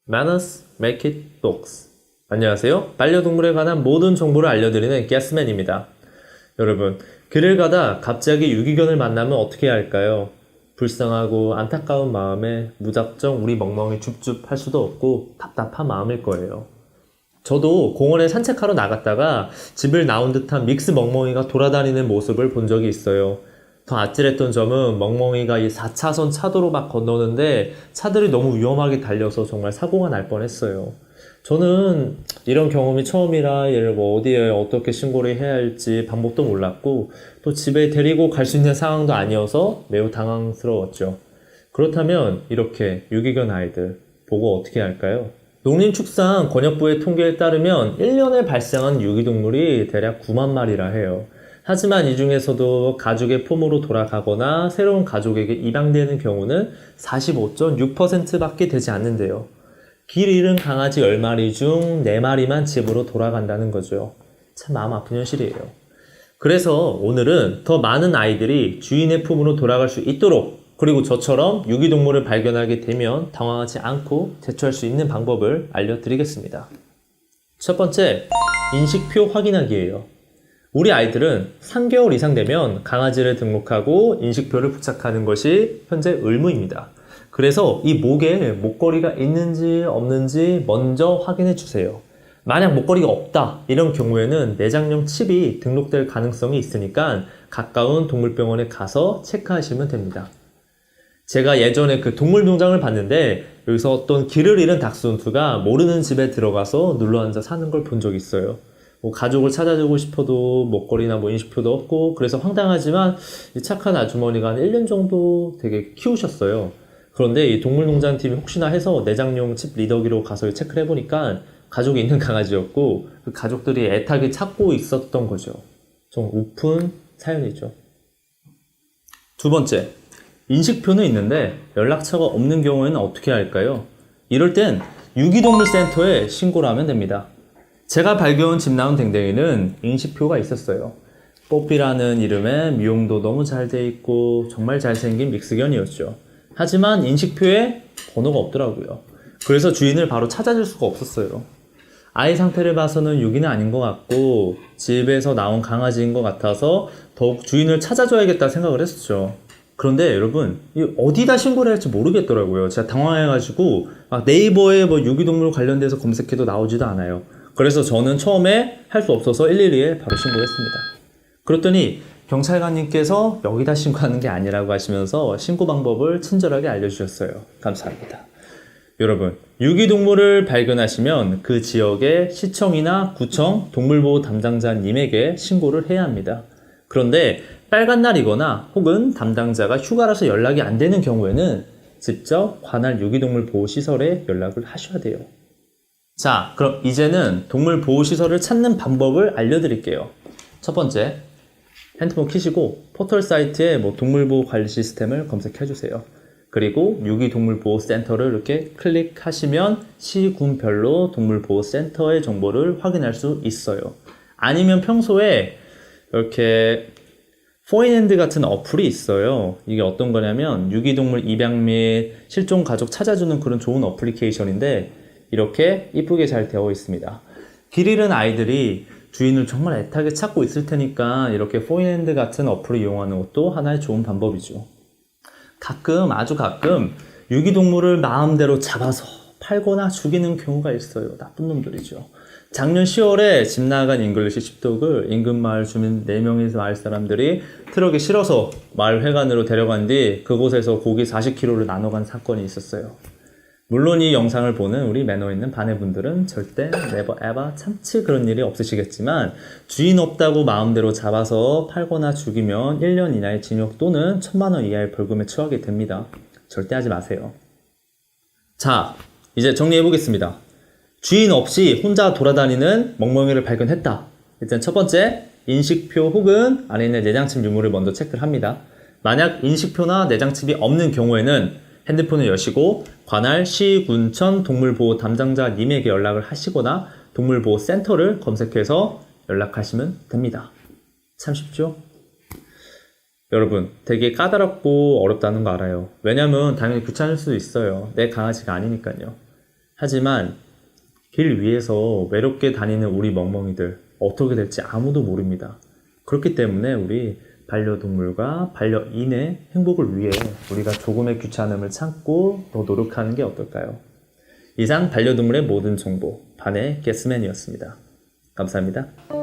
Manners Make It Books. 안녕하세요. 반려동물에 관한 모든 정보를 알려드리는 게스맨입니다. 여러분, 길을 가다 갑자기 유기견을 만나면 어떻게 해야 할까요? 불쌍하고 안타까운 마음에 무작정 우리 멍멍이 줍줍 할 수도 없고 답답한 마음일 거예요. 저도 공원에 산책하러 나갔다가 집을 나온 듯한 믹스 멍멍이가 돌아다니는 모습을 본 적이 있어요. 더 아찔했던 점은 멍멍이가 이 4차선 차도로 막 건너는데 차들이 너무 위험하게 달려서 정말 사고가 날 뻔했어요. 저는 이런 경험이 처음이라 얘를 뭐 어디에 어떻게 신고를 해야 할지 방법도 몰랐고 또 집에 데리고 갈 수 있는 상황도 아니어서 매우 당황스러웠죠. 그렇다면 이렇게 유기견 아이들 보고 어떻게 할까요? 농림축산권역부의 통계에 따르면 1년에 발생한 유기동물이 대략 9만 마리라 해요. 하지만 이 중에서도 가족의 품으로 돌아가거나 새로운 가족에게 입양되는 경우는 45.6%밖에 되지 않는데요. 길 잃은 강아지 10마리 중 4마리만 집으로 돌아간다는 거죠. 참 마음 아픈 현실이에요. 그래서 오늘은 더 많은 아이들이 주인의 품으로 돌아갈 수 있도록, 그리고 저처럼 유기동물을 발견하게 되면 당황하지 않고 제초할 수 있는 방법을 알려드리겠습니다. 첫 번째, 인식표 확인하기예요. 우리 아이들은 3개월 이상 되면 강아지를 등록하고 인식표를 부착하는 것이 현재 의무입니다. 그래서 이 목에 목걸이가 있는지 없는지 먼저 확인해 주세요. 만약 목걸이가 없다 이런 경우에는 내장용 칩이 등록될 가능성이 있으니까 가까운 동물병원에 가서 체크하시면 됩니다. 제가 예전에 그 동물농장을 봤는데 여기서 어떤 길을 잃은 닥스훈트가 모르는 집에 들어가서 눌러앉아 사는 걸 본 적이 있어요. 가족을 찾아주고 싶어도 목걸이나 인식표도 없고 그래서 황당하지만 이 착한 아주머니가 한 1년 정도 되게 키우셨어요. 그런데 이 동물농장팀이 혹시나 해서 내장용 칩 리더기로 가서 체크를 해보니까 가족이 있는 강아지였고 그 가족들이 애타게 찾고 있었던 거죠. 좀 우픈 사연이죠. 두 번째, 인식표는 있는데 연락처가 없는 경우에는 어떻게 할까요? 이럴 땐 유기동물센터에 신고를 하면 됩니다. 제가 발견한 집 나온 댕댕이는 인식표가 있었어요. 뽀삐라는 이름에 미용도 너무 잘 돼 있고 정말 잘생긴 믹스견이었죠. 하지만 인식표에 번호가 없더라고요. 그래서 주인을 바로 찾아줄 수가 없었어요. 아이 상태를 봐서는 유기는 아닌 것 같고 집에서 나온 강아지인 것 같아서 더욱 주인을 찾아줘야겠다 생각을 했었죠. 그런데 여러분, 어디다 신고를 할지 모르겠더라고요. 제가 당황해가지고 막 네이버에 유기동물 관련돼서 검색해도 나오지도 않아요. 그래서 저는 처음에 할 수 없어서 112에 바로 신고했습니다. 그랬더니 경찰관님께서 여기다 신고하는 게 아니라고 하시면서 신고 방법을 친절하게 알려주셨어요. 감사합니다. 여러분, 유기동물을 발견하시면 그 지역의 시청이나 구청, 동물보호 담당자님에게 신고를 해야 합니다. 그런데 빨간 날이거나 혹은 담당자가 휴가라서 연락이 안 되는 경우에는 직접 관할 유기동물 보호시설에 연락을 하셔야 돼요. 자, 그럼 이제는 동물보호시설을 찾는 방법을 알려드릴게요. 첫 번째, 핸드폰 켜시고 포털 사이트에 동물보호 관리 시스템을 검색해주세요. 그리고 유기동물보호센터를 이렇게 클릭하시면 시군별로 동물보호센터의 정보를 확인할 수 있어요. 아니면 평소에 이렇게 포인핸드 같은 어플이 있어요. 이게 어떤 거냐면 유기동물 입양 및 실종 가족 찾아주는 그런 좋은 어플리케이션인데 이렇게 이쁘게 잘 되어 있습니다. 길 잃은 아이들이 주인을 정말 애타게 찾고 있을 테니까 이렇게 포인핸드 같은 어플을 이용하는 것도 하나의 좋은 방법이죠. 아주 가끔 유기동물을 마음대로 잡아서 팔거나 죽이는 경우가 있어요. 나쁜 놈들이죠. 작년 10월에 집 나간 잉글리시 칩독을 인근 마을 주민 4명의 마을 사람들이 트럭에 실어서 마을 회관으로 데려간 뒤 그곳에서 고기 40kg를 나눠간 사건이 있었어요. 물론 이 영상을 보는 우리 매너 있는 바네분들은 절대 never ever 참치 그런 일이 없으시겠지만 주인 없다고 마음대로 잡아서 팔거나 죽이면 1년 이하의 징역 또는 1,000만 원 이하의 벌금에 처하게 됩니다. 절대 하지 마세요. 자, 이제 정리해 보겠습니다. 주인 없이 혼자 돌아다니는 멍멍이를 발견했다. 일단 첫 번째, 인식표 혹은 안에 있는 내장칩 유무를 먼저 체크를 합니다. 만약 인식표나 내장칩이 없는 경우에는 핸드폰을 여시고 관할 시, 군, 천 동물보호 담당자님에게 연락을 하시거나 동물보호센터를 검색해서 연락하시면 됩니다. 참 쉽죠? 여러분, 되게 까다롭고 어렵다는 거 알아요. 왜냐면 당연히 귀찮을 수도 있어요. 내 강아지가 아니니까요. 하지만 길 위에서 외롭게 다니는 우리 멍멍이들 어떻게 될지 아무도 모릅니다. 그렇기 때문에 우리 반려동물과 반려인의 행복을 위해 우리가 조금의 귀찮음을 참고 더 노력하는 게 어떨까요? 이상 반려동물의 모든 정보 반의 게스맨이었습니다. 감사합니다.